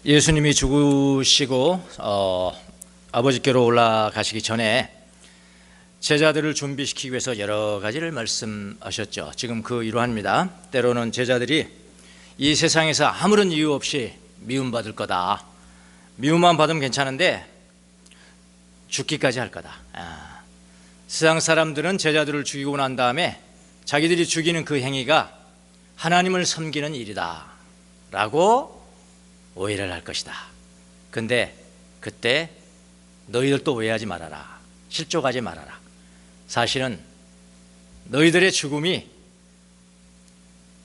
예수님이 죽으시고 아버지께로 올라가시기 전에 제자들을 준비시키기 위해서 여러 가지를 말씀하셨죠. 지금 그 일환입니다. 때로는 제자들이 이 세상에서 아무런 이유 없이 미움받을 거다. 미움만 받으면 괜찮은데 죽기까지 할 거다. 세상 사람들은 제자들을 죽이고 난 다음에 자기들이 죽이는 그 행위가 하나님을 섬기는 일이다 라고 오해를 할 것이다. 근데 그때 너희들도 오해하지 말아라. 실족하지 말아라. 사실은 너희들의 죽음이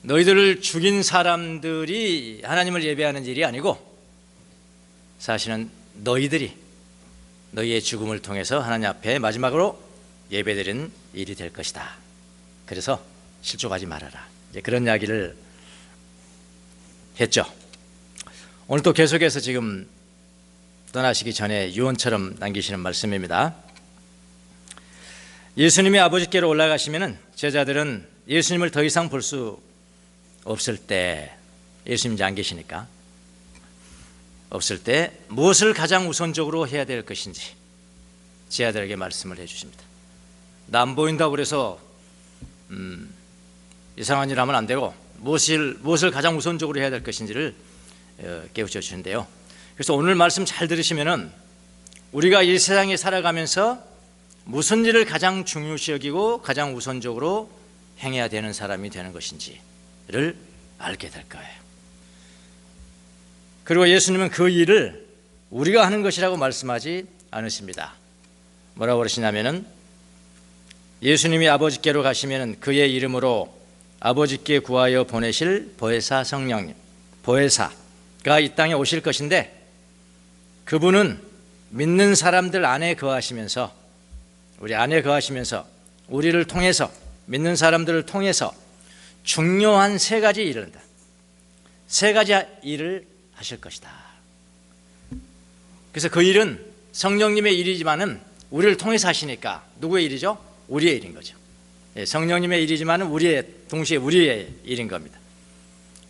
너희들을 죽인 사람들이 하나님을 예배하는 일이 아니고 사실은 너희들이 너희의 죽음을 통해서 하나님 앞에 마지막으로 예배드리는 일이 될 것이다. 그래서 실족하지 말아라. 이제 그런 이야기를 했죠. 오늘 또 계속해서 지금 떠나시기 전에 유언처럼 남기시는 말씀입니다. 예수님이 아버지께로 올라가시면은 제자들은 예수님을 더 이상 볼 수 없을 때, 예수님이 안 계시니까 없을 때 무엇을 가장 우선적으로 해야 될 것인지 제자들에게 말씀을 해주십니다. 나 안 보인다고 그래서 이상한 일 하면 안 되고 무엇을 가장 우선적으로 해야 될 것인지를 깨우쳐 주시는데요. 그래서 오늘 말씀 잘 들으시면은 우리가 이 세상에 살아가면서 무슨 일을 가장 중요시 여기고 가장 우선적으로 행해야 되는 사람이 되는 것인지를 알게 될 거예요. 그리고 예수님은 그 일을 우리가 하는 것이라고 말씀하지 않으십니다. 뭐라고 그러시냐면은 예수님이 아버지께로 가시면은 그의 이름으로 아버지께 구하여 보내실 보혜사 성령님, 보혜사가 이 땅에 오실 것인데 그분은 믿는 사람들 안에 거하시면서 우리 안에 거하시면서 우리를 통해서 믿는 사람들을 통해서 중요한 세 가지 일을 한다. 세 가지 일을 하실 것이다. 그래서 그 일은 성령님의 일이지만은 우리를 통해서 하시니까 누구의 일이죠? 우리의 일인 거죠. 성령님의 일이지만은 동시에 우리의 일인 겁니다.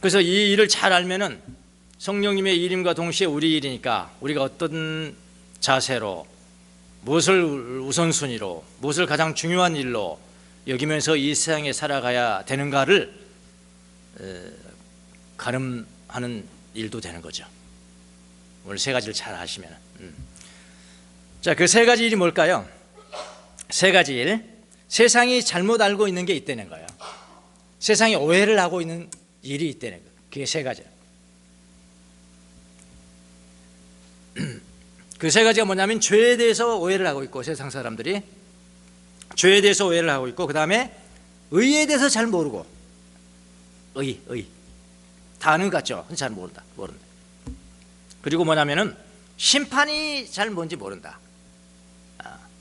그래서 이 일을 잘 알면은 성령님의 일임과 동시에 우리 일이니까 우리가 어떤 자세로 무엇을 우선순위로 무엇을 가장 중요한 일로 여기면서 이 세상에 살아가야 되는가를 가늠하는 일도 되는 거죠. 오늘 세 가지를 잘 하시면. 자, 그 세 가지 일이 뭘까요? 세 가지 일. 세상이 잘못 알고 있는 게 있다는 거예요. 세상이 오해를 하고 있는 일이 있다는 거예요. 그게 세 가지예요. 그 세 가지가 뭐냐면 죄에 대해서 오해를 하고 있고 세상 사람들이 죄에 대해서 오해를 하고 있고 그 다음에 의에 대해서 잘 모르고 의 다 아는 것 같죠? 잘 모른다. 그리고 뭐냐면은 심판이 잘 뭔지 모른다.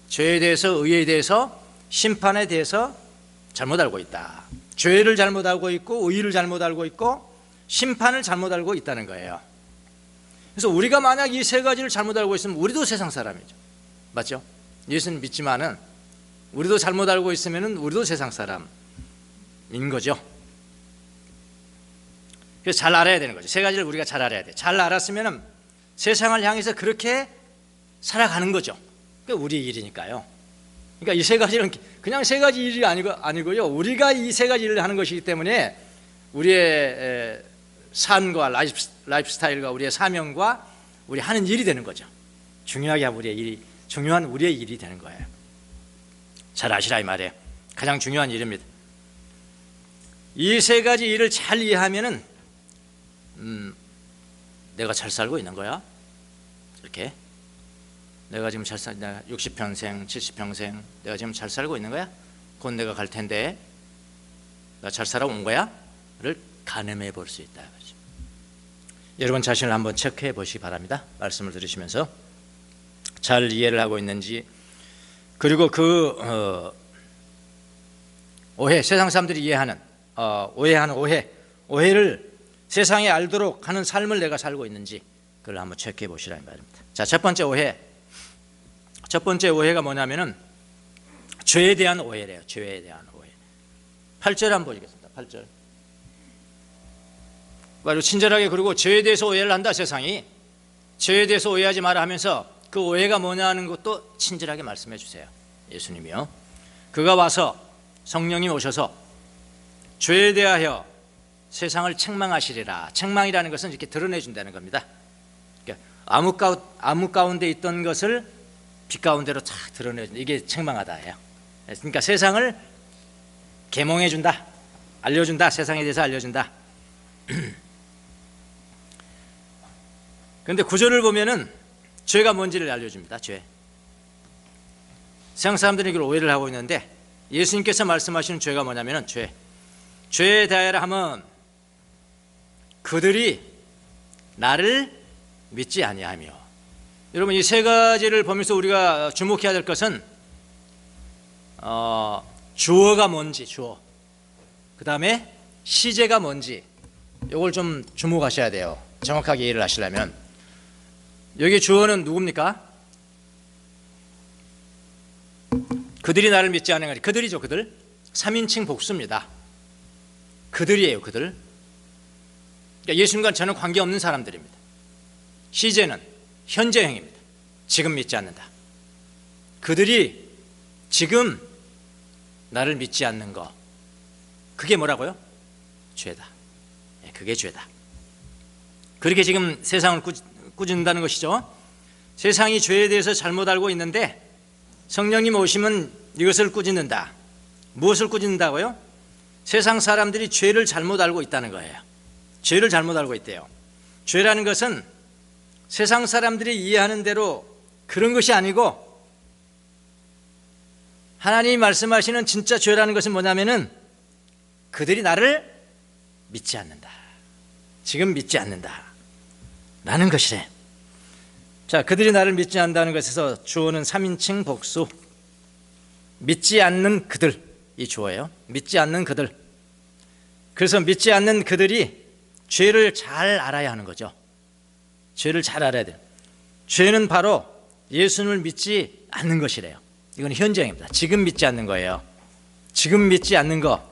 죄에 대해서 의에 대해서 심판에 대해서 잘못 알고 있다. 죄를 잘못 알고 있고 의를 잘못 알고 있고 심판을 잘못 알고 있다는 거예요. 그래서 우리가 만약 이 세 가지를 잘못 알고 있으면 우리도 세상 사람이죠. 맞죠? 예수는 믿지만은 우리도 잘못 알고 있으면은 우리도 세상 사람인 거죠. 그래서 잘 알아야 되는 거죠. 세 가지를 우리가 잘 알아야 돼. 잘 알았으면은 세상을 향해서 그렇게 살아가는 거죠. 그게 우리 일이니까요. 그러니까 이 세 가지는 그냥 세 가지 일이 아니고요. 우리가 이 세 가지 일을 하는 것이기 때문에 우리의 삶과 라이프스타일과 우리의 사명과 우리 하는 일이 되는 거죠. 중요한 우리의 일이 되는 거예요. 잘 아시라 이 말이에요. 가장 중요한 일입니다. 이 세 가지 일을 잘 이해하면은 내가 잘 살고 있는 거야. 이렇게 내가 지금 내가 60평생, 70평생 내가 지금 잘 살고 있는 거야. 곧 내가 갈 텐데 나 잘 살아온 거야? 를 가늠해 볼 수 있다. 여러분 자신을 한번 체크해 보시기 바랍니다. 말씀을 들으시면서 잘 이해를 하고 있는지, 그리고 그 오해, 세상 사람들이 이해하는 오해를 세상에 알도록 하는 삶을 내가 살고 있는지 그걸 한번 체크해 보시라는 말입니다. 자, 첫 번째 오해가 뭐냐면은 죄에 대한 오해래요. 죄에 대한 오해. 8절 한번 보시겠습니다. 8절. 바로 친절하게, 그리고 죄에 대해서 오해를 한다 세상이. 죄에 대해서 오해하지 마라 하면서 그 오해가 뭐냐 하는 것도 친절하게 말씀해 주세요. 예수님이요. 그가 와서 성령이 오셔서 죄에 대하여 세상을 책망하시리라. 책망이라는 것은 이렇게 드러내 준다는 겁니다. 그러니까 암흑 가운데 있던 것을 빛 가운데로 쫙 드러내 준다. 이게 책망하다예요. 그러니까 세상을 계몽해 준다. 알려준다. 세상에 대해서 알려준다. 그런데 구절을 보면은 죄가 뭔지를 알려줍니다. 죄. 세상 사람들이 이걸 오해를 하고 있는데 예수님께서 말씀하시는 죄가 뭐냐면은 죄에 대하여라 하면 그들이 나를 믿지 아니하며. 여러분, 이 세 가지를 보면서 우리가 주목해야 될 것은 주어가 뭔지, 주어. 그 다음에 시제가 뭔지, 이걸 좀 주목하셔야 돼요. 정확하게 이해를 하시려면. 여기 주어는 누굽니까? 그들이 나를 믿지 않는 거니. 그들이죠, 그들. 3인칭 복수입니다. 그들이에요, 그들. 그러니까 예수님과 저는 관계없는 사람들입니다. 시제는 현재형입니다. 지금 믿지 않는다. 그들이 지금 나를 믿지 않는 거, 그게 뭐라고요? 죄다. 그게 죄다. 그렇게 지금 세상을 꾸짖는다는 것이죠. 세상이 죄에 대해서 잘못 알고 있는데 성령님 오시면 이것을 꾸짖는다. 무엇을 꾸짖는다고요? 세상 사람들이 죄를 잘못 알고 있다는 거예요. 죄를 잘못 알고 있대요. 죄라는 것은 세상 사람들이 이해하는 대로 그런 것이 아니고, 하나님이 말씀하시는 진짜 죄라는 것은 뭐냐면은 그들이 나를 믿지 않는다. 지금 믿지 않는다 라는 것이래. 자, 그들이 나를 믿지 않는다는 것에서 주어는 3인칭 복수. 믿지 않는 그들, 이 주어예요. 믿지 않는 그들. 그래서 믿지 않는 그들이 죄를 잘 알아야 하는 거죠. 죄를 잘 알아야 돼요. 죄는 바로 예수님을 믿지 않는 것이래요. 이건 현재형입니다. 지금 믿지 않는 거예요. 지금 믿지 않는 거,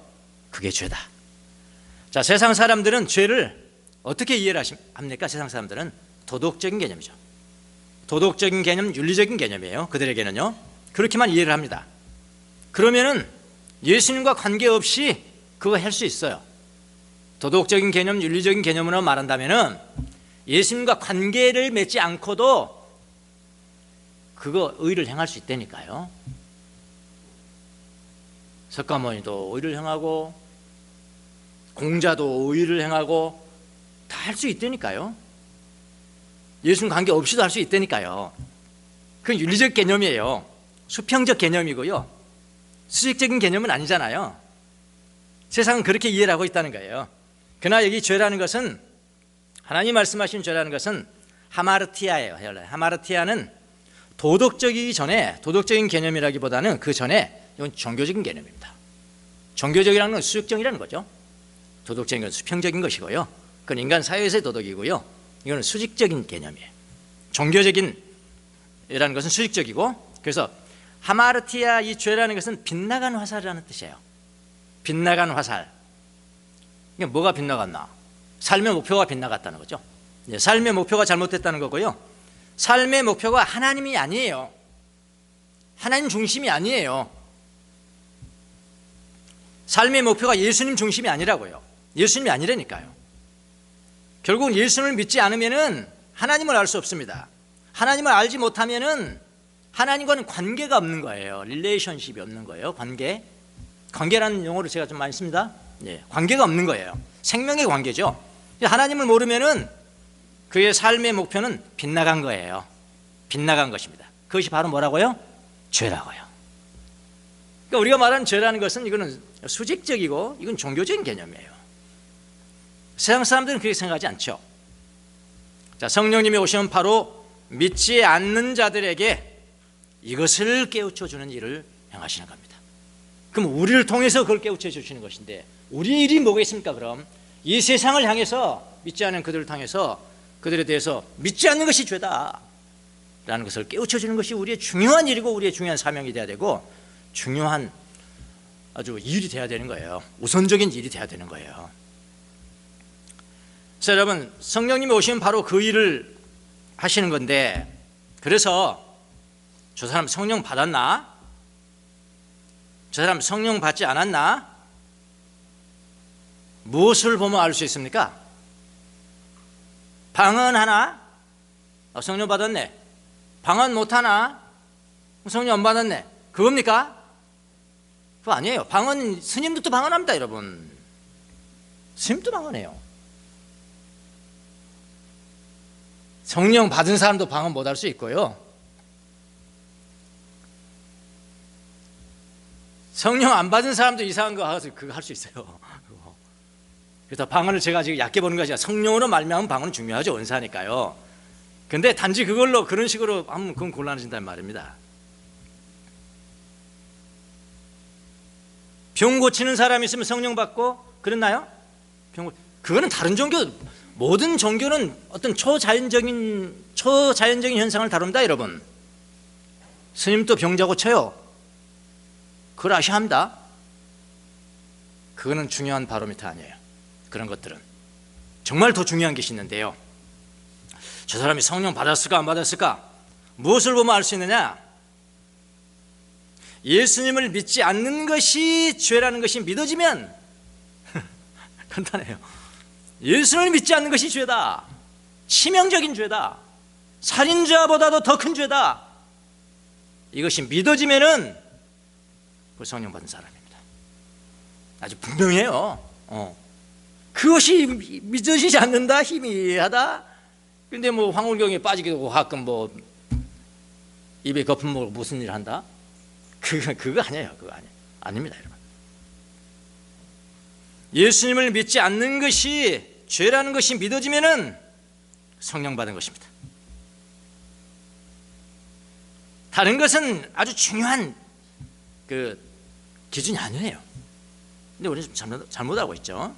그게 죄다. 자, 세상 사람들은 죄를 어떻게 이해를 합니까? 세상 사람들은 도덕적인 개념이죠. 도덕적인 개념, 윤리적인 개념이에요. 그들에게는요. 그렇게만 이해를 합니다. 그러면은 예수님과 관계없이 그거 할 수 있어요. 도덕적인 개념, 윤리적인 개념으로 말한다면은 예수님과 관계를 맺지 않고도 그거 의를 행할 수 있다니까요. 석가모니도 의를 행하고 공자도 의를 행하고 다 할 수 있다니까요. 예수님 관계 없이도 할 수 있다니까요. 그건 윤리적 개념이에요. 수평적 개념이고요. 수직적인 개념은 아니잖아요. 세상은 그렇게 이해를 하고 있다는 거예요. 그러나 여기 죄라는 것은, 하나님 말씀하신 죄라는 것은 하마르티아예요. 하마르티아는 도덕적이기 전에, 도덕적인 개념이라기보다는 그 전에 이건 종교적인 개념입니다. 종교적이라는 건 수직적이라는 거죠. 도덕적인 건 수평적인 것이고요. 그건 인간 사회에서의 도덕이고요. 이거는 수직적인 개념이에요. 종교적인 이라는 것은 수직적이고, 그래서 하마르티아, 이 죄라는 것은 빗나간 화살이라는 뜻이에요. 빗나간 화살. 이게 뭐가 빗나갔나? 삶의 목표가 빗나갔다는 거죠. 삶의 목표가 잘못됐다는 거고요. 삶의 목표가 하나님이 아니에요. 하나님 중심이 아니에요. 삶의 목표가 예수님 중심이 아니라고요. 예수님이 아니라니까요. 결국 예수님을 믿지 않으면은 하나님을 알 수 없습니다. 하나님을 알지 못하면은 하나님과는 관계가 없는 거예요. 릴레이션십이 없는 거예요. 관계라는 용어를 제가 좀 많이 씁니다. 관계가 없는 거예요. 생명의 관계죠. 하나님을 모르면은 그의 삶의 목표는 빗나간 거예요. 빗나간 것입니다. 그것이 바로 뭐라고요? 죄라고요. 그러니까 우리가 말하는 죄라는 것은 이거는 수직적이고 이건 종교적인 개념이에요. 세상 사람들은 그렇게 생각하지 않죠. 자, 성령님이 오시면 바로 믿지 않는 자들에게 이것을 깨우쳐 주는 일을 행하시는 겁니다. 그럼 우리를 통해서 그걸 깨우쳐 주시는 것인데 우리 일이 뭐겠습니까? 그럼 이 세상을 향해서, 믿지 않는 그들을 향해서 그들에 대해서 믿지 않는 것이 죄다 라는 것을 깨우쳐 주는 것이 우리의 중요한 일이고 우리의 중요한 사명이 돼야 되고 중요한 아주 일이 돼야 되는 거예요. 우선적인 일이 돼야 되는 거예요. 자, 여러분, 성령님이 오시면 바로 그 일을 하시는 건데, 그래서 저 사람 성령 받았나? 저 사람 성령 받지 않았나? 무엇을 보면 알 수 있습니까? 방언하나? 성령 받았네. 방언 못하나? 성령 안 받았네. 그겁니까? 그거 아니에요. 방언, 스님도 또 방언합니다, 여러분. 스님도 방언해요. 성령 받은 사람도 방언 못할 수 있고요. 성령 안 받은 사람도 이상한 거 그거 할 수 있어요. 그래서 방언을 제가 지금 얕게 보는 것이 아니라 성령으로 말미암은 방언은 중요하죠. 은사니까요. 근데 단지 그걸로 그런 식으로 하면 그건 곤란해진단 말입니다. 병 고치는 사람이 있으면 성령 받고 그랬나요? 그거는 다른 종교, 모든 종교는 어떤 초자연적인 현상을 다룬다, 여러분. 스님도 병자 고쳐요. 그걸 아셔야 합니다. 그거는 중요한 바로미터 아니에요. 그런 것들은 정말 더 중요한 것이 있는데요. 저 사람이 성령 받았을까 안 받았을까? 무엇을 보면 알 수 있느냐? 예수님을 믿지 않는 것이 죄라는 것이 믿어지면 간단해요. 예수를 믿지 않는 것이 죄다. 치명적인 죄다. 살인자보다도 더 큰 죄다. 이것이 믿어지면은 그 성령 받은 사람입니다. 아주 분명해요. 그것이 믿어지지 않는다, 희미하다. 근데 뭐 황홀경에 빠지기도 하고 가끔 뭐 입에 거품 먹고 무슨 일 한다? 그거 아니에요. 그거 아니에요. 아닙니다, 여러분. 예수님을 믿지 않는 것이 죄라는 것이 믿어지면은 성령 받은 것입니다. 다른 것은 아주 중요한 그 기준이 아니에요. 근데 우리는 좀 잘못하고 있죠.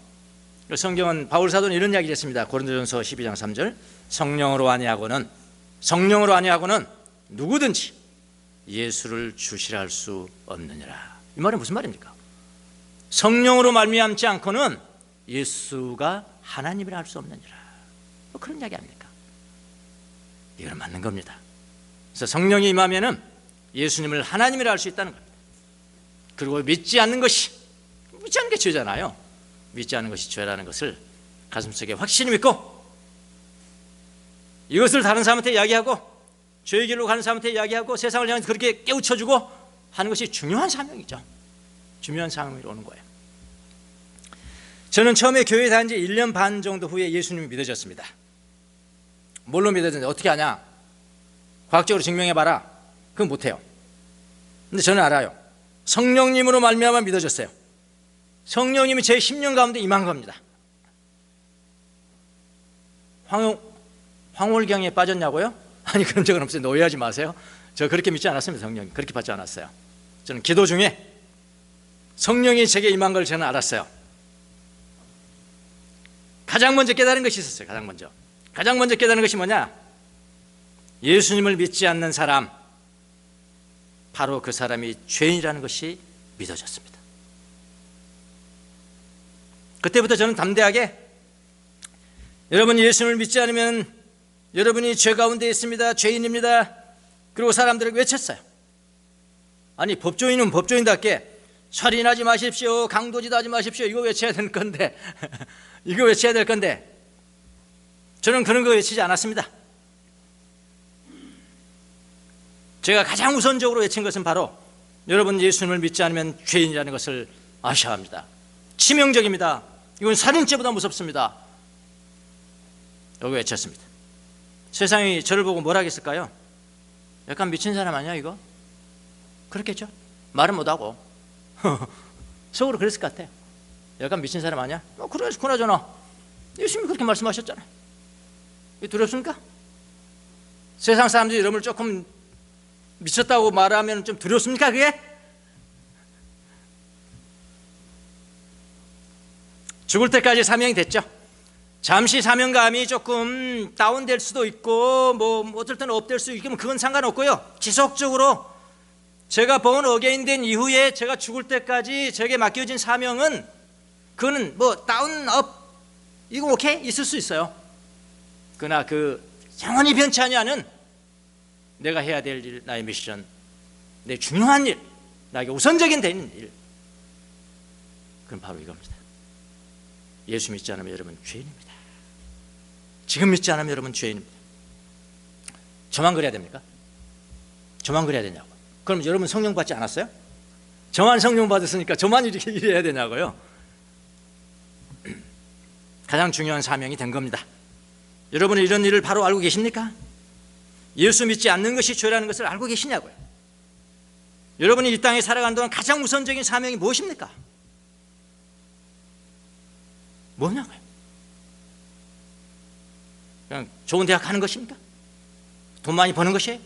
성경은 바울 사도는 이런 이야기를 했습니다. 고린도전서 12장 3절. 성령으로 아니하고는 누구든지 예수를 주시라 할 수 없느니라. 이 말은 무슨 말입니까? 성령으로 말미암지 않고는 예수가 하나님이라 할 수 없느니라. 뭐 그런 이야기 아닙니까? 이건 맞는 겁니다. 그래서 성령이 임하면은 예수님을 하나님이라 할 수 있다는 겁니다. 그리고 믿지 않는 게 죄잖아요. 믿지 않는 것이 죄라는 것을 가슴속에 확실히 믿고 이것을 다른 사람한테 이야기하고 죄의 길로 가는 사람한테 이야기하고 세상을 향해서 그렇게 깨우쳐주고 하는 것이 중요한 사명이죠. 중요한 사명이 오는 거예요. 저는 처음에 교회에 다닌 지 1년 반 정도 후에 예수님이 믿어졌습니다. 뭘로 믿어졌는지 어떻게 아냐? 과학적으로 증명해봐라. 그건 못해요. 근데 저는 알아요. 성령님으로 말미암아 믿어졌어요. 성령님이 제 10년 가운데 임한 겁니다. 황홀경에 빠졌냐고요? 아니, 그런 적은 없어요. 오해하지 마세요. 저 그렇게 믿지 않았습니다. 성령 그렇게 받지 않았어요. 저는 기도 중에 성령이 제게 임한 걸 저는 알았어요. 가장 먼저 깨달은 것이 있었어요. 가장 먼저 깨달은 것이 뭐냐? 예수님을 믿지 않는 사람, 바로 그 사람이 죄인이라는 것이 믿어졌습니다. 그때부터 저는 담대하게 여러분 예수님을 믿지 않으면 여러분이 죄 가운데 있습니다. 죄인입니다. 그리고 사람들에게 외쳤어요. 아니, 법조인은 법조인답게 살인하지 마십시오, 강도짓 하지 마십시오, 이거 외쳐야 될 건데 이거 외쳐야 될 건데 저는 그런 거 외치지 않았습니다. 제가 가장 우선적으로 외친 것은 바로 여러분 예수님을 믿지 않으면 죄인이라는 것을 아셔야 합니다. 치명적입니다. 이건 살인죄보다 무섭습니다. 여기 외쳤습니다. 세상이 저를 보고 뭐라 하겠을까요? 약간 미친 사람 아니야 이거? 그렇겠죠? 말은 못하고 속으로 그랬을 것 같아요. 약간 미친 사람 아니야? 그래, 그나저나 예수님이 그렇게 말씀하셨잖아요. 두렵습니까? 세상 사람들이 여러분을 조금 미쳤다고 말하면 좀 두렵습니까 그게? 죽을 때까지 사명이 됐죠. 잠시 사명감이 조금 다운될 수도 있고 뭐 어떨 때는 업될 수 있고 그건 상관없고요. 지속적으로 제가 본 어게인 된 이후에 제가 죽을 때까지 제게 맡겨진 사명은 그거는 뭐 다운 업 이거 오케이 있을 수 있어요. 그러나 그 영원히 변치 아니하는 내가 해야 될 일, 나의 미션, 내 중요한 일, 나에게 우선적인 되는 일, 그건 바로 이겁니다. 예수 믿지 않으면 여러분 죄인입니다. 지금 믿지 않으면 여러분 죄인입니다. 저만 그래야 됩니까? 저만 그래야 되냐고. 그럼 여러분 성령 받지 않았어요? 저만 성령 받았으니까 저만 이렇게 일해야 되냐고요. 가장 중요한 사명이 된 겁니다. 여러분은 이런 일을 바로 알고 계십니까? 예수 믿지 않는 것이 죄라는 것을 알고 계시냐고요. 여러분이 이 땅에 살아가는 동안 가장 우선적인 사명이 무엇입니까? 뭐냐고요? 그냥 좋은 대학 가는 것입니까? 돈 많이 버는 것이에요?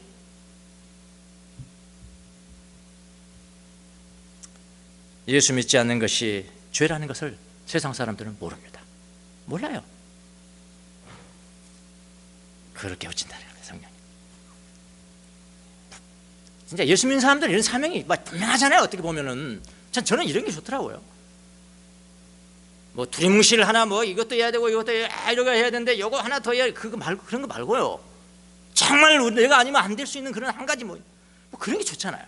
예수 믿지 않는 것이 죄라는 것을 세상 사람들은 모릅니다. 몰라요. 그렇게 깨우친다는 거예요, 성령이. 진짜 예수 믿는 사람들 이런 사명이 분명하잖아요. 어떻게 보면은 저는 이런 게 좋더라고요. 뭐 두리뭉실 하나 뭐 이것도 해야 되고 이것도 이러고 해야 되는데 이거 하나 더 해야 그거 말고 그런 거 말고요. 정말 내가 아니면 안 될 수 있는 그런 한 가지 뭐 그런 게 좋잖아요.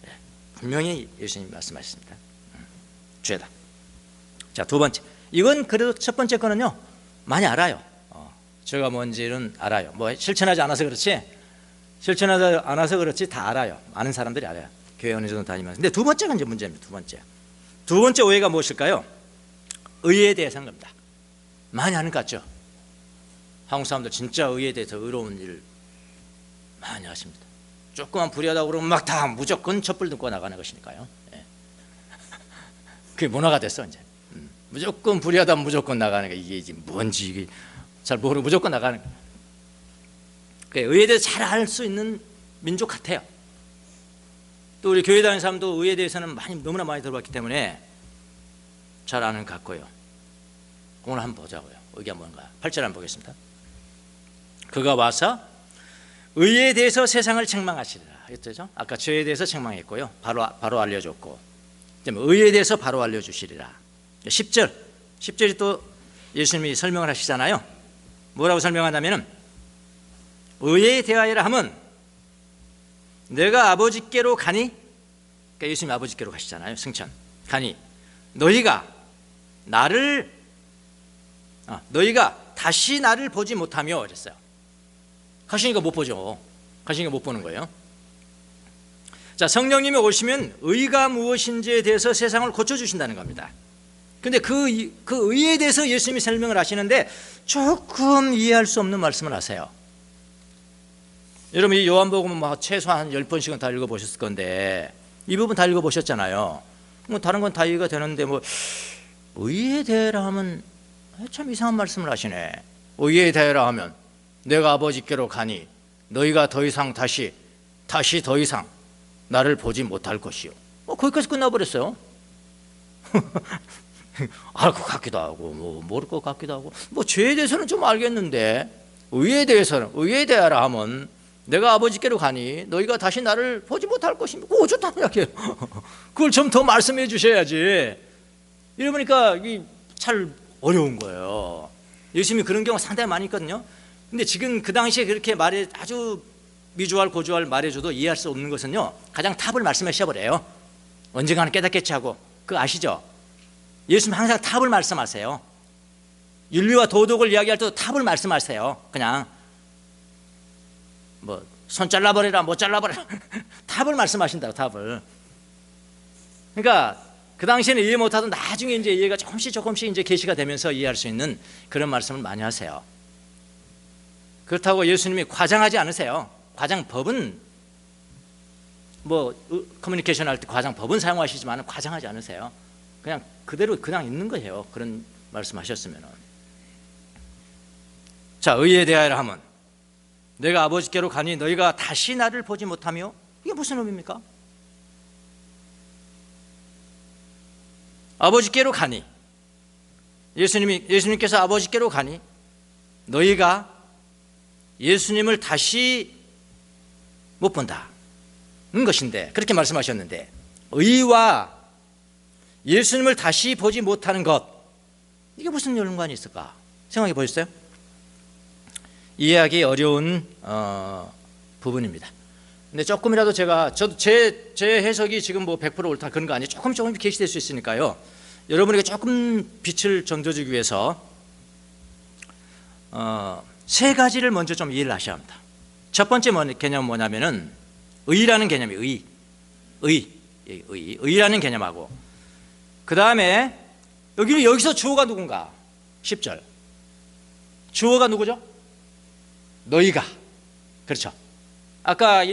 네, 분명히 예수님이 말씀하셨습니다. 죄다. 자, 두 번째. 이건 그래도 첫 번째 거는요 많이 알아요. 죄가 뭔지는 알아요. 뭐 실천하지 않아서 그렇지 다 알아요. 아는 사람들이 알아요. 교회 어느 정도 다니면서. 근데 두 번째가 이제 문제입니다. 두 번째 오해가 무엇일까요? 의에 대해서 한 겁니다. 많이 아는 것 같죠? 한국 사람들 진짜 의에 대해서 의로운 일을 많이 하십니다. 조금만 불의하다고 그러면 막 다 무조건 촛불 듣고 나가는 것이니까요. 예. 그게 문화가 됐어 이제. 무조건 불의하다면 무조건 나가는 거. 이게 뭔지 이게 잘 모르고 무조건 나가는 거예요. 의에 대해서 잘 알 수 있는 민족 같아요. 또 우리 교회 다니는 사람도 의에 대해서는 너무나 많이 들어봤기 때문에 잘 아는 것 같고요. 오늘 한번 보자고요. 의가 뭔가. 8절 한번 보겠습니다. 그가 와서 의에 대해서 세상을 책망하시리라 했죠. 아까 죄에 대해서 책망했고요. 바로 알려줬고, 의에 대해서 바로 알려주시리라. 10절이 또 예수님이 설명을 하시잖아요. 뭐라고 설명한다면은 의에 대하여라 하면 내가 아버지께로 가니, 그러니까 예수님이 아버지께로 가시잖아요. 승천 가니 너희가 다시 나를 보지 못하며 그랬어요. 가시니까 못 보죠. 가시니까 못 보는 거예요. 자, 성령님이 오시면 의가 무엇인지에 대해서 세상을 고쳐주신다는 겁니다. 근데 그 의에 대해서 예수님이 설명을 하시는데 조금 이해할 수 없는 말씀을 하세요. 여러분 이 요한복음은 최소한 10번씩은 다 읽어보셨을 건데 이 부분 다 읽어보셨잖아요. 뭐 다른 건 다 이해가 되는데 뭐 의에 대하라 하면 참 이상한 말씀을 하시네. 의에 대하라 하면 내가 아버지께로 가니 너희가 더 이상 다시 더 이상 나를 보지 못할 것이요. 거기까지 끝나버렸어요. 알 것 같기도 하고 모를 것 같기도 하고 죄에 대해서는 좀 알겠는데 의에 대하라 하면 내가 아버지께로 가니 너희가 다시 나를 보지 못할 것입니다. 그거 어쩌다는 이야기예요. 그걸 좀 더 말씀해 주셔야지. 이러니까 이게 잘 어려운 거예요. 예수님이 그런 경우가 상당히 많이 있거든요. 근데 지금 그 당시에 그렇게 아주 미주알 고주알 말해줘도 이해할 수 없는 것은요 가장 탑을 말씀하셔버려요. 언젠가는 깨닫겠지 하고. 그거 아시죠? 예수님 항상 탑을 말씀하세요. 윤리와 도덕을 이야기할 때도 탑을 말씀하세요. 그냥 손 잘라버리라 못 잘라버리라 탑을 말씀하신다고. 탑을. 그러니까 그 당시에는 이해 못하던 나중에 이제 이해가 조금씩 이제 계시가 되면서 이해할 수 있는 그런 말씀을 많이 하세요. 그렇다고 예수님이 과장하지 않으세요. 과장법은 커뮤니케이션 할 때 과장법은 사용하시지만 과장하지 않으세요. 그냥 그대로 그냥 있는 거예요. 그런 말씀하셨으면. 자, 의에 대하여라 하면 내가 아버지께로 가니 너희가 다시 나를 보지 못하며, 이게 무슨 의미입니까? 아버지께로 가니, 예수님께서 아버지께로 가니 너희가 예수님을 다시 못 본다는 것인데, 그렇게 말씀하셨는데 의와 예수님을 다시 보지 못하는 것, 이게 무슨 연관이 있을까 생각해 보셨어요? 이해하기 어려운 부분입니다. 근데 조금이라도 저도 제 해석이 지금 뭐 100% 옳다 그런 거 아니에요. 조금 개시될 수 있으니까요. 여러분에게 조금 빛을 전도주기 위해서 세 가지를 먼저 좀 이해를 하셔야 합니다. 첫 번째 개념은 뭐냐면은 의라는 개념이 의라는 개념하고, 그 다음에 여기서 주어가 누군가? 10절 주어가 누구죠? 너희가. 그렇죠. 아까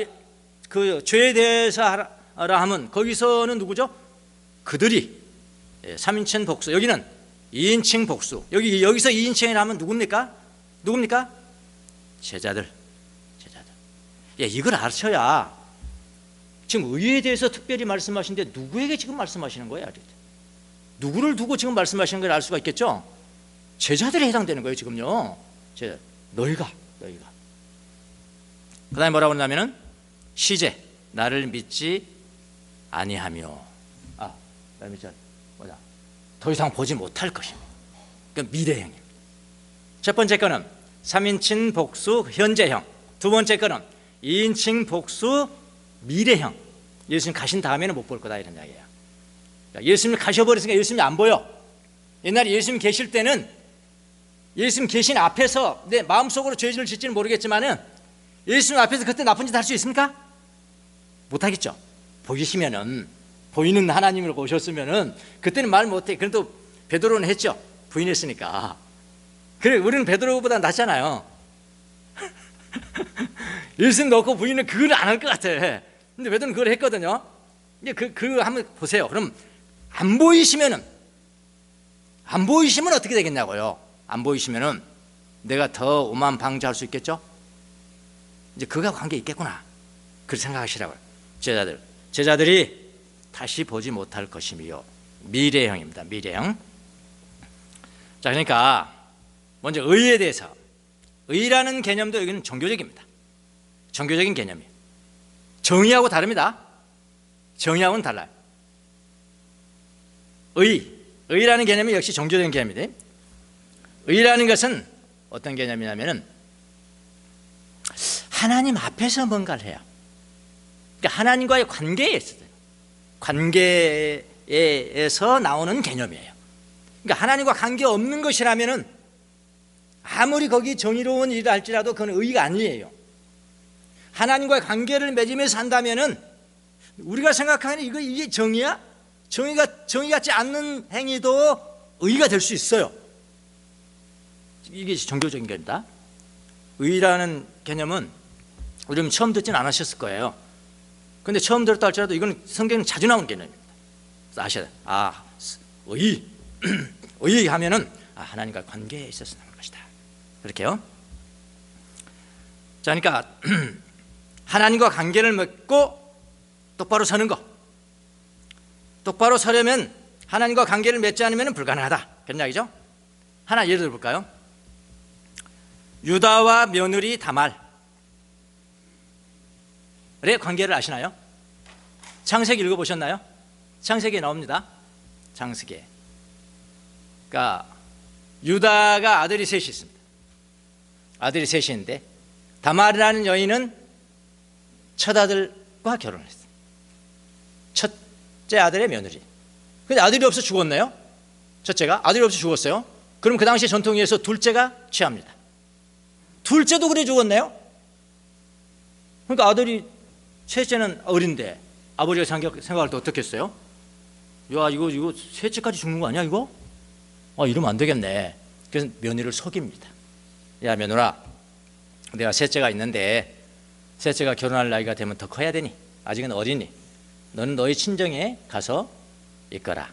그 죄에 대해서 하라 하면 거기서는 누구죠? 그들이 3인칭 복수, 여기는 2인칭 복수. 여기서 2인칭이라 하면 누굽니까? 제자들. 이걸 아셔야 지금 의에 대해서 특별히 말씀하시는데 누구에게 지금 말씀하시는 거예요? 누구를 두고 지금 말씀하시는 걸 알 수가 있겠죠? 제자들에 해당되는 거예요 지금요. 너희가. 그 다음에 뭐라고 하냐면은 시제, 나를 믿지 아니하며, 나를 믿지 더 이상 보지 못할 것입니다. 그러니까 미래형입니다. 첫 번째 거는 3인칭 복수 현재형, 두 번째 거는 2인칭 복수 미래형. 예수님 가신 다음에는 못 볼 거다 이런 이야기예요. 그러니까 예수님이 가셔버렸으니까 예수님이 안 보여. 옛날에 예수님 계실 때는 예수님 계신 앞에서 내 마음속으로 죄를 짓지는 모르겠지만은 예수님 앞에서 그때 나쁜 짓 할 수 있습니까? 못하겠죠. 보이시면은, 보이는 하나님을 보셨으면은 그때는 말 못해. 그래도 베드로는 했죠. 부인했으니까. 그래, 우리는 베드로보다 낫잖아요. 예수님 넣고 부인은 그걸 안 할 것 같아. 근데 베드로는 그걸 했거든요. 이제 그 한번 보세요. 그럼 안 보이시면 어떻게 되겠냐고요? 안 보이시면은 내가 더 오만 방자할 수 있겠죠? 이제 그가 관계 있겠구나. 그렇게 생각하시라고요. 제자들이 다시 보지 못할 것이며, 미래형입니다. 미래형. 자, 그러니까 먼저 의에 대해서, 의라는 개념도 여기는 종교적입니다. 종교적인 개념이에요. 정의하고 다릅니다. 정의하고는 달라요. 의라는 개념이 역시 종교적인 개념인데, 의라는 것은 어떤 개념이냐면은 하나님 앞에서 뭔가를 해요. 그러니까 하나님과의 관계에서 나오는 개념이에요. 그러니까 하나님과 관계 없는 것이라면은 아무리 거기 정의로운 일을 할지라도 그건 의가 아니에요. 하나님과의 관계를 맺으면서 한다면은 우리가 생각하는 이게 정의야? 정의 같지 않는 행위도 의가 될 수 있어요. 이게 종교적인 겁니다. 의라는 개념은 우리는 처음 듣지는 않으셨을 거예요. 근데 처음 들었다 할지라도 이건 성경에 자주 나오는 개념입니다. 그래서 아셔야 돼요. 의 하면은 하나님과 관계에 있어서 나오는 것이다. 그렇게요. 자, 그러니까 하나님과 관계를 맺고 똑바로 서는 거. 똑바로 서려면 하나님과 관계를 맺지 않으면 불가능하다. 그런 이야기죠. 하나 예를 들어볼까요? 유다와 며느리 다말의 관계를 아시나요? 창세기 읽어보셨나요? 창세기에 나옵니다. 창세기에. 그러니까 유다가 아들이 셋이 있습니다. 아들이 셋인데 다말이라는 여인은 첫아들과 결혼을 했어요. 첫째 아들의 며느리. 근데 아들이 없어 죽었네요. 첫째가 아들이 없어 죽었어요. 그럼 그 당시 전통에 의해서 둘째가 취합니다. 둘째도 그래 죽었네요. 그러니까 아들이, 셋째는 어린데 아버지가 생각할 때 어떻게 했어요? 야, 이거 셋째까지 죽는 거 아니야 이거? 이러면 안 되겠네. 그래서 며느리를 속입니다. 야, 며느라, 내가 셋째가 있는데 셋째가 결혼할 나이가 되면 더 커야 되니 아직은 어리니 너는 너희 친정에 가서 있거라.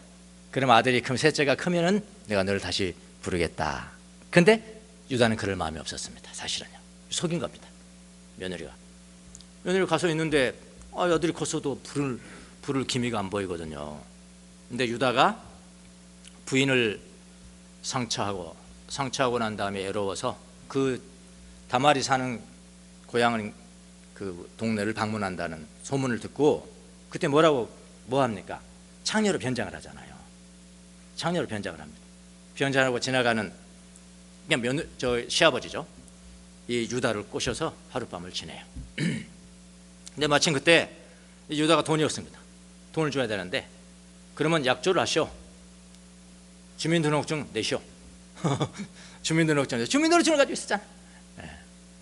그럼 아들이, 그럼 셋째가 크면은 내가 너를 다시 부르겠다. 근데 유다는 그럴 마음이 없었습니다. 사실은요. 속인 겁니다. 며느리가 가서 있는데 아들이 컸어도 부를 기미가 안 보이거든요. 근데 유다가 부인을 상처하고 난 다음에 애로워서 그 다말이 사는 고향은 그 동네를 방문한다는 소문을 듣고 그때 뭐 합니까? 창녀로 변장을 하잖아요. 창녀로 변장을 합니다. 변장하고 지나가는 그냥 시아버지죠. 이 유다를 꼬셔서 하룻밤을 지내요. 근데 마침 그때 이 유다가 돈이 없습니다. 돈을 줘야 되는데 그러면 약조를 하시오. 주민등록증 내시오. 주민등록증을 가지고 있었잖아.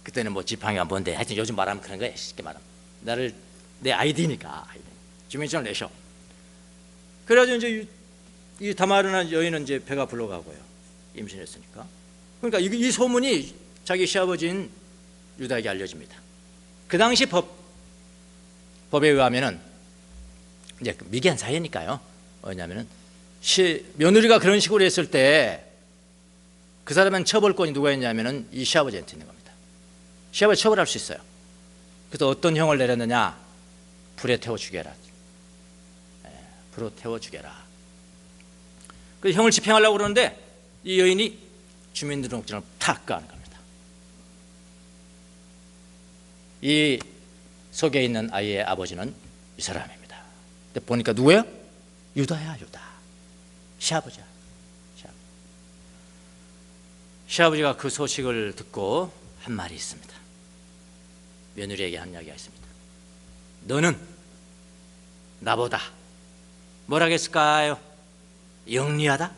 그때는 뭐 지팡이가 뭔데 하여튼 요즘 말하면 그런 거야. 쉽게 말하면 내 아이디니까 주민증을 내셔. 그래가지고 이제 이 다말이라는 여인은 이제 배가 불러가고요. 임신했으니까. 그러니까 이 소문이 자기 시아버지인 유다에게 알려집니다. 그 당시 법에 의하면은 이제 미개한 사이니까요. 왜냐하면은 며느리가 그런 식으로 했을 때 그 사람은 처벌권이 누가 있냐면은 이 시아버지한테 있는 겁니다. 시아버지 처벌할 수 있어요. 그래서 어떤 형을 내렸느냐? 불에 태워 죽여라. 불에 태워 죽여라. 그 형을 집행하려고 그러는데 이 여인이 주민등록증을 탁 까는 겁니다. 이 속에 있는 아이의 아버지는 이 사람입니다. 근데 보니까 누구예요? 유다야, 유다. 시아버지야. 시아버지가 그 소식을 듣고 한 말이 있습니다. 며느리에게 한 이야기가 있습니다. 너는 나보다 뭐라 했을까요? 영리하다?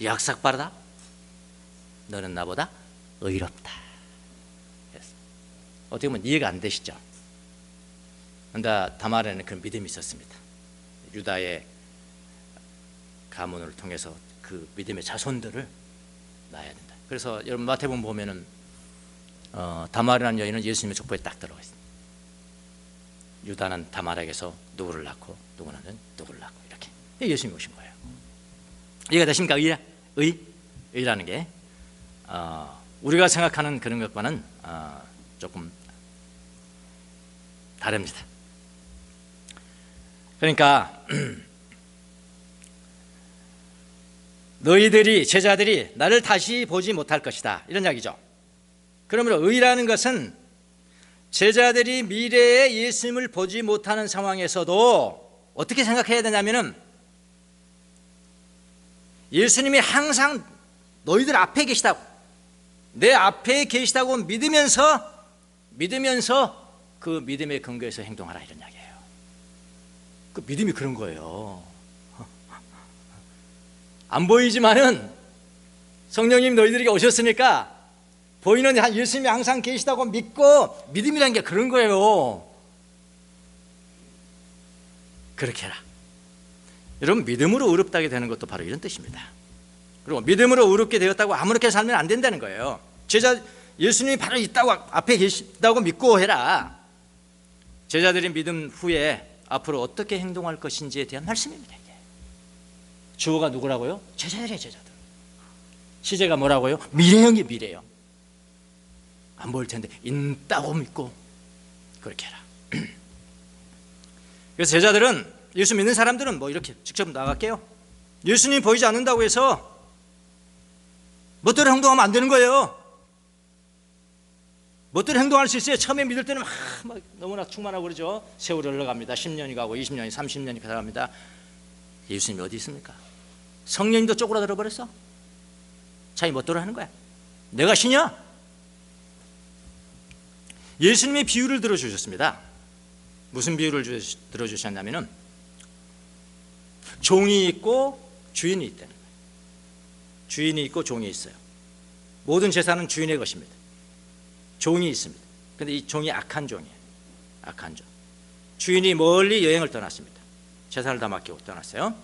약삭빠르다? 너는 나보다 의롭다. 어떻게 보면 이해가 안 되시죠? 그런데 다말에는 그런 믿음이 있었습니다. 유다의 가문을 통해서 그 믿음의 자손들을 낳아야 된다. 그래서 여러분 마태복음 보면은 다말이라는 여인은 예수님의 족보에 딱 들어가 있습니다. 유다는 다말에게서 누구를 낳고 누구는 누구를 낳고 이렇게 예수님이 오신 거예요. 이해가 되십니까? 의라는 게 우리가 생각하는 그런 것과는 조금 다릅니다. 그러니까 너희들이 제자들이 나를 다시 보지 못할 것이다 이런 이야기죠. 그러므로 의라는 것은 제자들이 미래에 예수님을 보지 못하는 상황에서도 어떻게 생각해야 되냐면은 예수님이 항상 너희들 앞에 계시다고, 내 앞에 계시다고 믿으면서 그 믿음의 근거에서 행동하라 이런 이야기예요. 그 믿음이 그런 거예요. 안 보이지만은 성령님 너희들에게 오셨으니까 보이는 예수님이 항상 계시다고 믿고, 믿음이라는 게 그런 거예요. 그렇게 해라. 여러분, 믿음으로 의롭다게 되는 것도 바로 이런 뜻입니다. 그리고 믿음으로 의롭게 되었다고 아무렇게 살면 안 된다는 거예요. 예수님이 바로 있다고 앞에 계시다고 믿고 해라. 제자들이 믿음 후에 앞으로 어떻게 행동할 것인지에 대한 말씀입니다. 이게 주어가 누구라고요? 제자들이에요. 제자들. 시제가 뭐라고요? 미래형이 미래형. 안 보일 텐데 있다고 믿고 그렇게 해라. 그래서 제자들은, 예수 믿는 사람들은 뭐 이렇게 직접 나갈게요. 예수님 보이지 않는다고 해서 멋대로 행동하면 안 되는 거예요. 멋대로 행동할 수 있어요. 처음에 믿을 때는 막 너무나 충만하고 그러죠. 세월이 흘러갑니다. 10년이 가고 20년이 30년이 가갑니다. 예수님이 어디 있습니까? 성령님도 쪼그라들어 버렸어. 자기 멋대로 하는 거야. 내가 신이야? 예수님이 비유를 들어주셨습니다. 무슨 비유를 들어주셨냐면은 종이 있고 주인이 있다는 거예요. 주인이 있고 종이 있어요. 모든 재산은 주인의 것입니다. 종이 있습니다. 그런데 이 종이 악한 종이에요. 악한 종. 주인이 멀리 여행을 떠났습니다. 재산을 다 맡기고 떠났어요.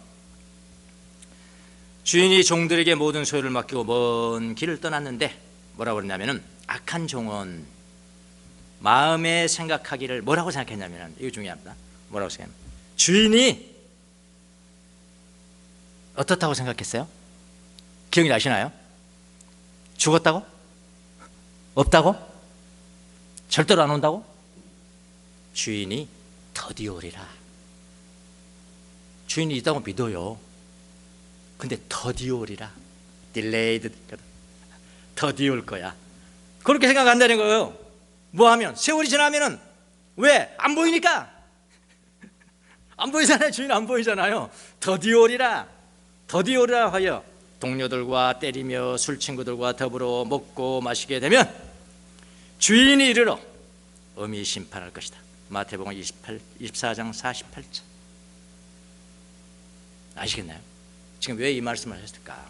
주인이 종들에게 모든 소유를 맡기고 먼 길을 떠났는데 뭐라고 그러냐면은 악한 종은 마음에 생각하기를 뭐라고 생각했냐면, 이거 중요합니다. 뭐라고 생각하냐면 주인이 어떻다고 생각했어요? 기억이 나시나요? 죽었다고? 없다고? 절대로 안 온다고? 주인이 더디 오리라. 주인이 있다고 믿어요. 근데 더디 오리라. 딜레이드. 더디 올 거야. 그렇게 생각한다는 거예요. 뭐 하면? 세월이 지나면은 왜? 안 보이니까. 안 보이잖아요. 주인 안 보이잖아요. 더디 오리라. 더디 오리라 하여 동료들과 때리며 술 친구들과 더불어 먹고 마시게 되면 주인이 이르러 엄히 심판할 것이다. 마태복음 24장 48절. 아시겠나요? 지금 왜 이 말씀을 하셨을까?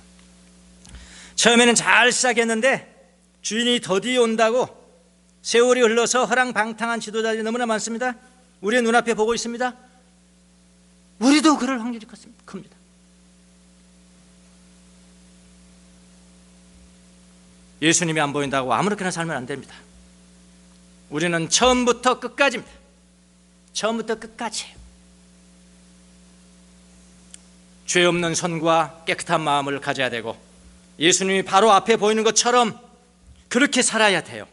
처음에는 잘 시작했는데 주인이 더디 온다고 세월이 흘러서 허랑방탕한 지도자들이 너무나 많습니다. 우리의 눈앞에 보고 있습니다. 우리도 그럴 확률이 큽니다. 예수님이 안 보인다고 아무렇게나 살면 안 됩니다. 우리는 처음부터 끝까지입니다. 처음부터 끝까지예요. 죄 없는 손과 깨끗한 마음을 가져야 되고 예수님이 바로 앞에 보이는 것처럼 그렇게 살아야 돼요.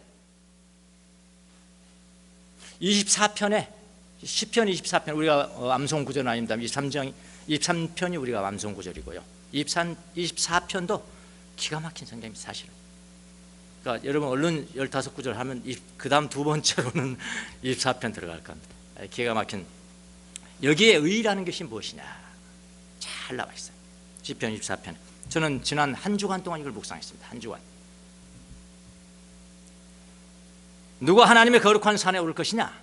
24편에 시편 24편 우리가 암송 구절은 아닙니다. 23편이 우리가 암송 구절이고요. 24편도 기가 막힌 성경입니다. 사실은. 그러니까 여러분 얼른 15구절 하면 그 다음 두 번째로는 24편 들어갈 겁니다. 기가 막힌. 여기에 의라는 것이 무엇이냐 잘 나와 있어요. 시편 24편. 저는 지난 한 주간 동안 이걸 묵상했습니다. 한 주간. 누가 하나님의 거룩한 산에 올 것이냐?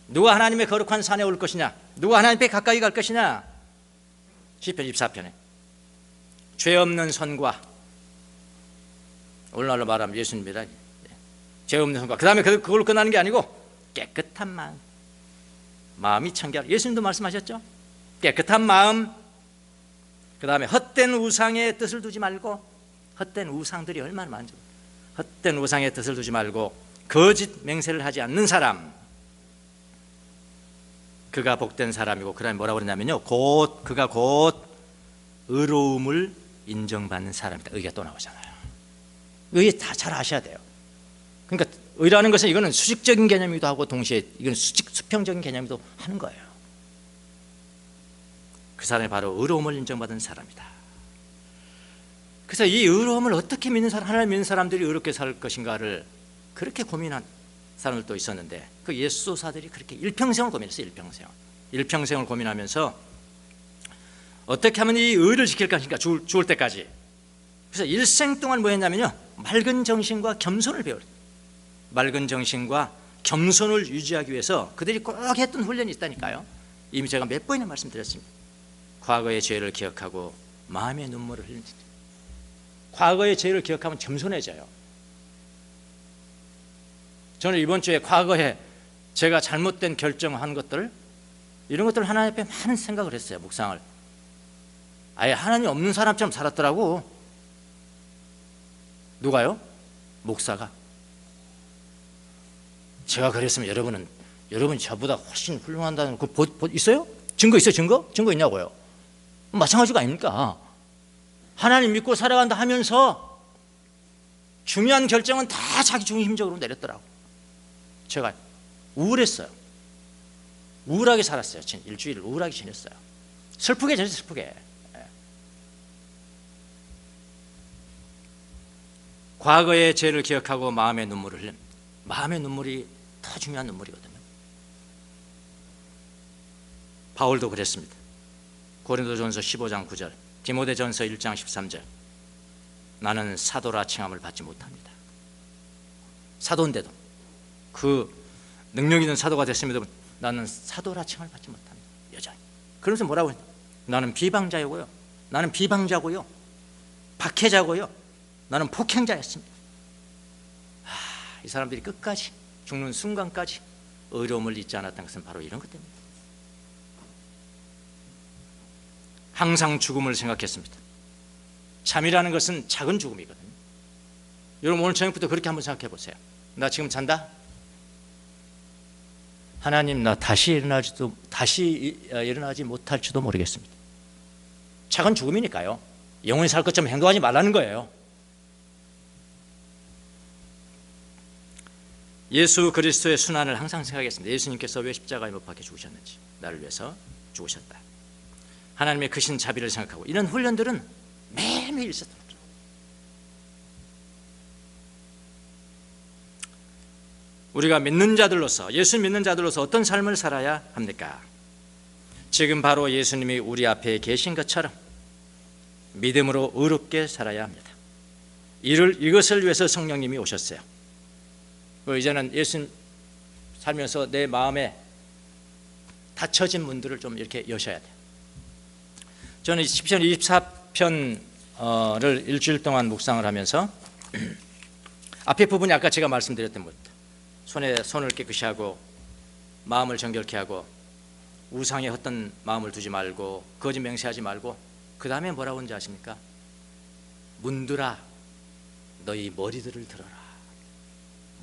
누가 하나님의 거룩한 산에 올 것이냐? 누가 하나님께 가까이 갈 것이냐? 시편 24편에 죄 없는 손과, 오늘날로 말하면 예수님이라, 죄 없는 손과, 그 다음에 그걸로 끝나는 게 아니고 깨끗한 마음, 마음이 청결. 예수님도 말씀하셨죠? 깨끗한 마음. 그 다음에 헛된 우상의 뜻을 두지 말고, 헛된 우상들이 얼마나 많죠. 헛된 우상의 뜻을 두지 말고 거짓 맹세를 하지 않는 사람, 그가 복된 사람이고, 그 다음에 뭐라고 그러냐면요, 그가 곧 의로움을 인정받는 사람이다. 의가 또 나오잖아요. 의 다 잘 아셔야 돼요. 그러니까 의라는 것은 이거는 수직적인 개념이기도 하고 동시에 이건 수평적인 개념이기도 하는 거예요. 그 사람이 바로 의로움을 인정받은 사람이다. 그래서 이 의로움을 어떻게 믿는 사람, 하나님 믿는 사람들이 의롭게 살 것인가를 그렇게 고민한 사람들도 있었는데, 그 예수도사들이 그렇게 일평생을 고민했어요. 일평생을 고민하면서 어떻게 하면 이 의를 지킬 것인가, 죽을 때까지. 그래서 일생 동안 뭐 했냐면요, 맑은 정신과 겸손을 배우려. 맑은 정신과 겸손을 유지하기 위해서 그들이 꼭 했던 훈련이 있다니까요. 이미 제가 몇 번이나 말씀드렸습니다. 과거의 죄를 기억하고 마음의 눈물을 흘린다. 과거의 죄를 기억하면 겸손해져요. 저는 이번 주에 과거에 제가 잘못된 결정한 것들, 이런 것들 하나님 앞에 많은 생각을 했어요. 묵상을. 아예 하나님 없는 사람처럼 살았더라고. 누가요? 목사가. 제가 그랬으면 여러분이 저보다 훨씬 훌륭한다는 그 있어요? 증거 있어요? 증거 있냐고요? 마찬가지가 아닙니까? 하나님 믿고 살아간다 하면서 중요한 결정은 다 자기 중심적으로 내렸더라고. 제가 우울했어요. 우울하게 살았어요. 일주일을 우울하게 지냈어요. 슬프게 지냈어요. 슬프게. 과거의 죄를 기억하고 마음의 눈물을 흘림. 마음의 눈물이 더 중요한 눈물이거든요. 바울도 그랬습니다. 고린도전서 15장 9절, 디모데전서 1장 13절. 나는 사도라 칭함을 받지 못합니다. 사도인데도, 그 능력 있는 사도가 됐음에도 나는 사도라 칭함을 받지 못합니다. 여전히. 그러면서 뭐라고 했냐? 나는 비방자고요. 나는 비방자고요. 박해자고요. 나는 폭행자였습니다. 이 사람들이 끝까지, 죽는 순간까지 의로움을 잊지 않았던 것은 바로 이런 것 때문입니다. 항상 죽음을 생각했습니다. 잠이라는 것은 작은 죽음이거든요. 여러분 오늘 저녁부터 그렇게 한번 생각해 보세요. 나 지금 잔다? 하나님, 나 다시 일어나지 못할지도 모르겠습니다. 작은 죽음이니까요. 영원히 살 것처럼 행동하지 말라는 거예요. 예수 그리스도의 순환을 항상 생각했습니다. 예수님께서 왜 십자가에 못 박혀 죽으셨는지, 나를 위해서 죽으셨다. 하나님의 크신 자비를 생각하고, 이런 훈련들은 매일매일 있었던 거죠. 우리가 믿는 자들로서, 예수 믿는 자들로서 어떤 삶을 살아야 합니까? 지금 바로 예수님이 우리 앞에 계신 것처럼 믿음으로 의롭게 살아야 합니다. 이것을 위해서 성령님이 오셨어요. 이제는 예수님 살면서 내 마음에 닫혀진 문들을 좀 이렇게 여셔야 돼요. 저는 시편 24편을 일주일 동안 묵상을 하면서 앞에 부분이 아까 제가 말씀드렸던 것입니다. 손에 손을 깨끗이 하고 마음을 정결케 하고 우상에 헛된 마음을 두지 말고 거짓 맹세하지 말고, 그 다음에 뭐라고 하는지 아십니까? 문들아 너희 머리들을 들어라.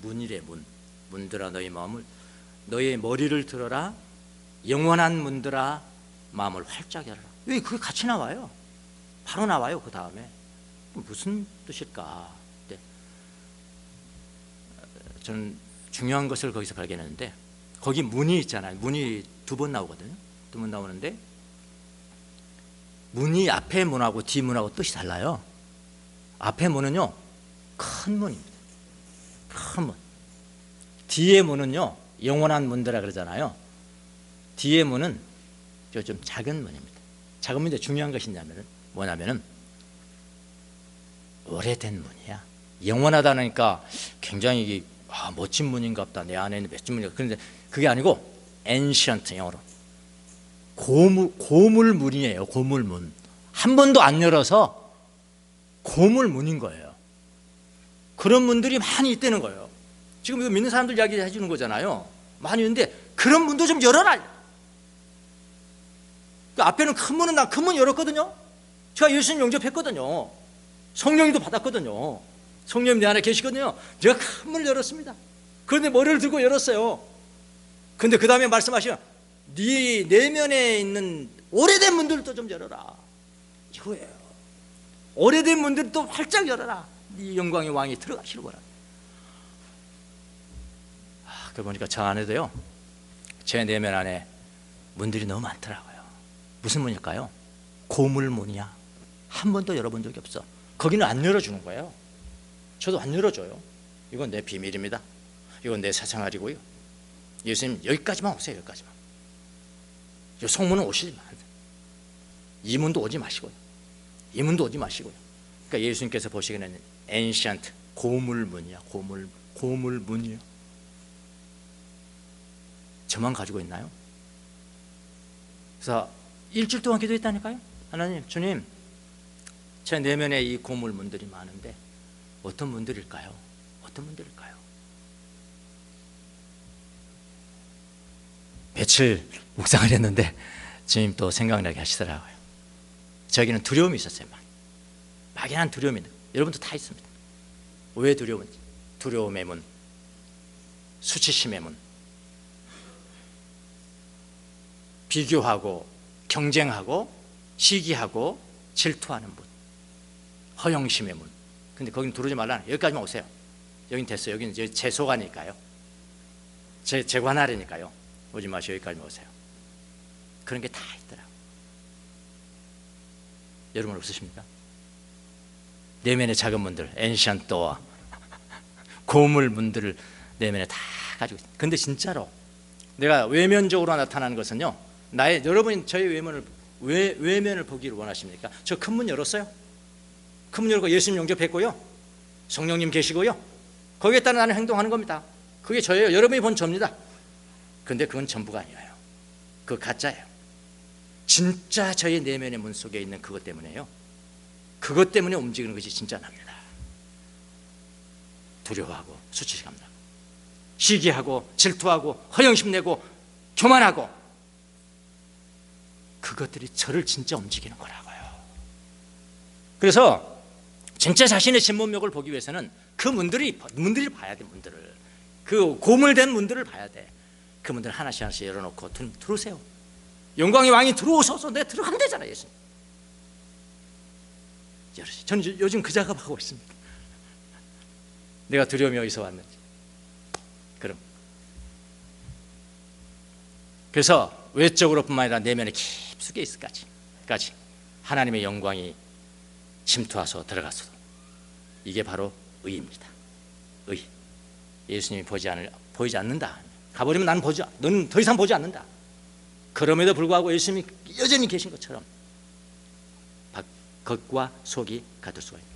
문이래, 문. 문들아 너희 머리를 들어라. 영원한 문들아 마음을 활짝 열어라. 왜 그게 같이 나와요? 바로 나와요. 그 다음에 무슨 뜻일까? 네. 저는 중요한 것을 거기서 발견했는데, 거기 문이 있잖아요. 문이 두 번 나오거든요. 두 번 나오는데 문이 앞에 문하고 뒤 문하고 뜻이 달라요. 앞에 문은요 큰 문입니다. 큰 문. 뒤에 문은요 영원한 문들아 그러잖아요. 뒤에 문은 좀 작은 문입니다. 작은 문인데 중요한 것이 뭐냐면은 오래된 문이야. 영원하다니까 굉장히 멋진 문인가 보다. 내 안에 있는 멋진 문인가. 그런데 그게 아니고 ancient, 영어로 고물문이에요. 고물문. 한 번도 안 열어서 고물문인 거예요. 그런 문들이 많이 있다는 거예요. 지금 이거 믿는 사람들 이야기 해주는 거잖아요. 많이 있는데 그런 문도 좀 열어라. 그 앞에는 큰 문은 난 큰 문 열었거든요. 제가 예수님 영접했거든요. 성령님도 받았거든요. 성령님 내 안에 계시거든요. 제가 큰 문을 열었습니다. 그런데 머리를 들고 열었어요. 근데 그 다음에 말씀하시면 네 내면에 있는 오래된 문들도 좀 열어라. 이거예요. 오래된 문들도 활짝 열어라. 네 영광의 왕이 들어가시는 거라. 그 보니까 저 안에도요 제 내면 안에 문들이 너무 많더라고요. 무슨 문일까요? 고물문이야. 한 번도 열어본 적이 없어. 거기는 안 열어주는 거예요. 저도 안 열어줘요. 이건 내 비밀입니다. 이건 내 사생활이고요. 예수님 여기까지만 오세요. 여기까지만. 이 성문은 오시지 마세요. 이 문도 오지 마시고요. 이 문도 오지 마시고요. 그러니까 예수님께서 보시기에는 ancient, 고물문이야. 고물문이야. 저만 가지고 있나요? 그래서 일주일 동안 기도했다니까요. 하나님, 주님, 제 내면에 이 고물문들이 많은데 어떤 문들일까요? 어떤 문들일까요? 며칠 묵상을 했는데 주님 또 생각나게 하시더라고요. 저에게는 두려움이 있었어요. 막연한 두려움이 있는. 여러분도 다 있습니다. 왜 두려운지. 두려움의 문, 수치심의 문, 비교하고 경쟁하고 시기하고 질투하는 문, 허영심의 문. 근데 거기는 들어오지 말라는. 여기까지만 오세요. 여긴 됐어요. 여기는 제 소관이니까요. 제 관할이니까요. 오지 마시고 여기까지만 오세요. 그런 게 다 있더라고요. 여러분 없으십니까? 내면의 작은 문들, ancient door, 고물 문들을 내면에 다 가지고 있어요. 근데 진짜로 내가 외면적으로 나타나는 것은요, 여러분이 저의 외면을 보기를 원하십니까? 저 큰 문 열었어요. 큰 문 열고 예수님 영접했고요, 성령님 계시고요, 거기에 따라 나는 행동하는 겁니다. 그게 저예요. 여러분이 본 저입니다. 근데 그건 전부가 아니에요. 그거 가짜예요. 진짜 저의 내면의 문 속에 있는 그것 때문에요. 그것 때문에 움직이는 것이 진짜 납니다. 두려워하고 수치감 나고 시기하고 질투하고 허영심 내고 교만하고, 그것들이 저를 진짜 움직이는 거라고요. 그래서 진짜 자신의 진면목을 보기 위해서는 그 문들을 봐야 돼. 문들을, 그 고물된 문들을 봐야 돼. 그 문들 하나씩 하나씩 열어놓고 들어오세요. 영광의 왕이 들어오셔서 내가 들어가면 되잖아요. 예수님. 저는 요즘 그 작업하고 있습니다. 내가 두려움이 어디서 왔는지. 그래서 외적으로뿐만 아니라 내면에 깊숙이 있을까지 하나님의 영광이 침투하서 들어가서도, 이게 바로 의입니다. 의. 예수님이 보이지 않는다. 가버리면 너는 더 이상 보지 않는다. 그럼에도 불구하고 예수님이 여전히 계신 것처럼 겉과 속이 같을 수가 있는,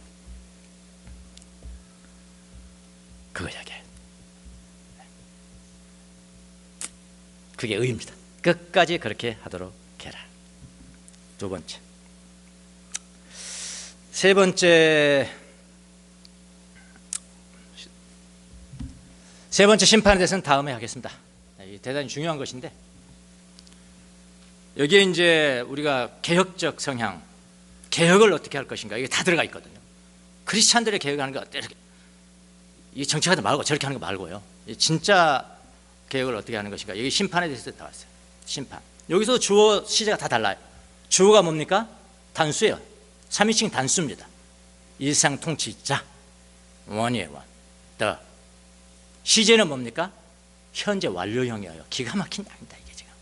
그거 이야기해요. 그게 의입니다. 끝까지 그렇게 하도록 해라. 두 번째. 세 번째 심판에 대해서는 다음에 하겠습니다. 이게 대단히 중요한 것인데, 여기에 이제 우리가 개혁적 성향, 개혁을 어떻게 할 것인가, 이게 다 들어가 있거든요. 크리스찬들의 개혁하는 게 어떻게, 이 정치가들 말고 저렇게 하는 거 말고요. 진짜 개혁을 어떻게 하는 것인가, 여기 심판에 대해서 나왔어요. 심판. 여기서 주어 시제가 다 달라요. 주어가 뭡니까? 단수예요. 3인칭 단수입니다. 일상 통치자, 원이에요, 원. 더. 시제는 뭡니까? 현재 완료형이에요. 기가 막힌 양이다, 이게 지금.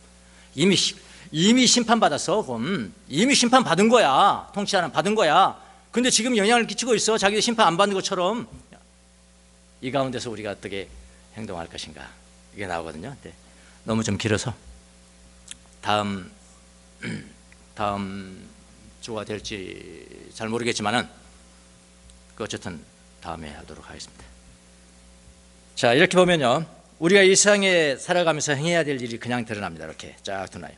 이미 심판받았어. 그럼 이미 심판받은 거야. 통치자는 받은 거야. 근데 지금 영향을 끼치고 있어. 자기도 심판 안 받는 것처럼. 이 가운데서 우리가 어떻게 행동할 것인가, 이게 나오거든요. 근데 너무 좀 길어서 다음 주가 될지 잘 모르겠지만은 어쨌든 다음에 하도록 하겠습니다. 자, 이렇게 보면요, 우리가 이 세상에 살아가면서 행해야 될 일이 그냥 드러납니다. 이렇게 쫙 드러나요.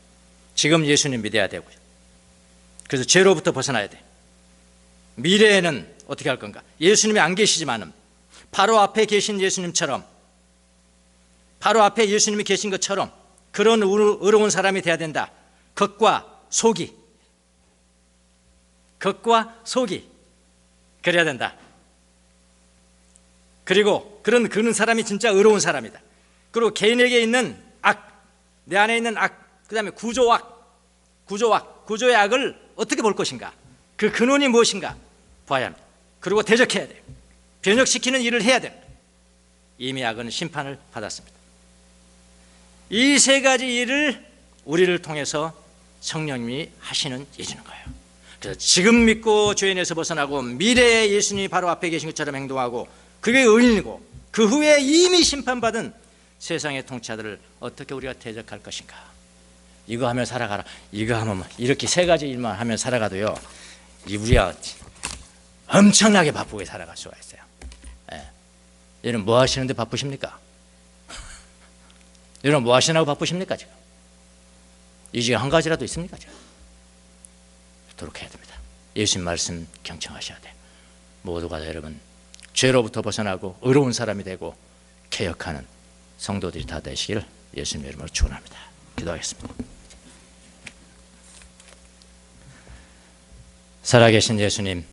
지금 예수님 믿어야 되고요. 그래서 죄로부터 벗어나야 돼. 미래에는 어떻게 할 건가? 예수님이 안 계시지만은 바로 앞에 계신 예수님처럼, 바로 앞에 예수님이 계신 것처럼 그런 의로운 사람이 돼야 된다. 겉과 속이 그래야 된다. 그리고 그런 사람이 진짜 의로운 사람이다. 그리고 개인에게 있는 악, 내 안에 있는 악, 그 다음에 구조의 악을 어떻게 볼 것인가, 그 근원이 무엇인가 봐야 합니다. 그리고 대적해야 돼요. 변혁시키는 일을 해야 됩니다. 이미 악은 심판을 받았습니다. 이 세 가지 일을 우리를 통해서 성령님이 하시는 일인 거예요. 그래서 지금 믿고 죄인에서 벗어나고 미래에 예수님이 바로 앞에 계신 것처럼 행동하고, 그게 의인이고, 그 후에 이미 심판받은 세상의 통치자들을 어떻게 우리가 대적할 것인가. 이거 하면 살아가라, 이거 하면, 이렇게 세 가지 일만 하면 살아가도요, 우리가 엄청나게 바쁘게 살아갈 수가 있어요. 여러분 뭐 하시는데 바쁘십니까? 여러분 뭐 하시냐고 바쁘십니까 지금? 이 중에 한 가지라도 있습니까 지금? 그렇게 해야 됩니다. 예수님 말씀 경청하셔야 돼요. 모두가 여러분 죄로부터 벗어나고 의로운 사람이 되고 개혁하는 성도들이 다 되시기를 예수님 이름으로 축원합니다. 기도하겠습니다. 살아계신 예수님,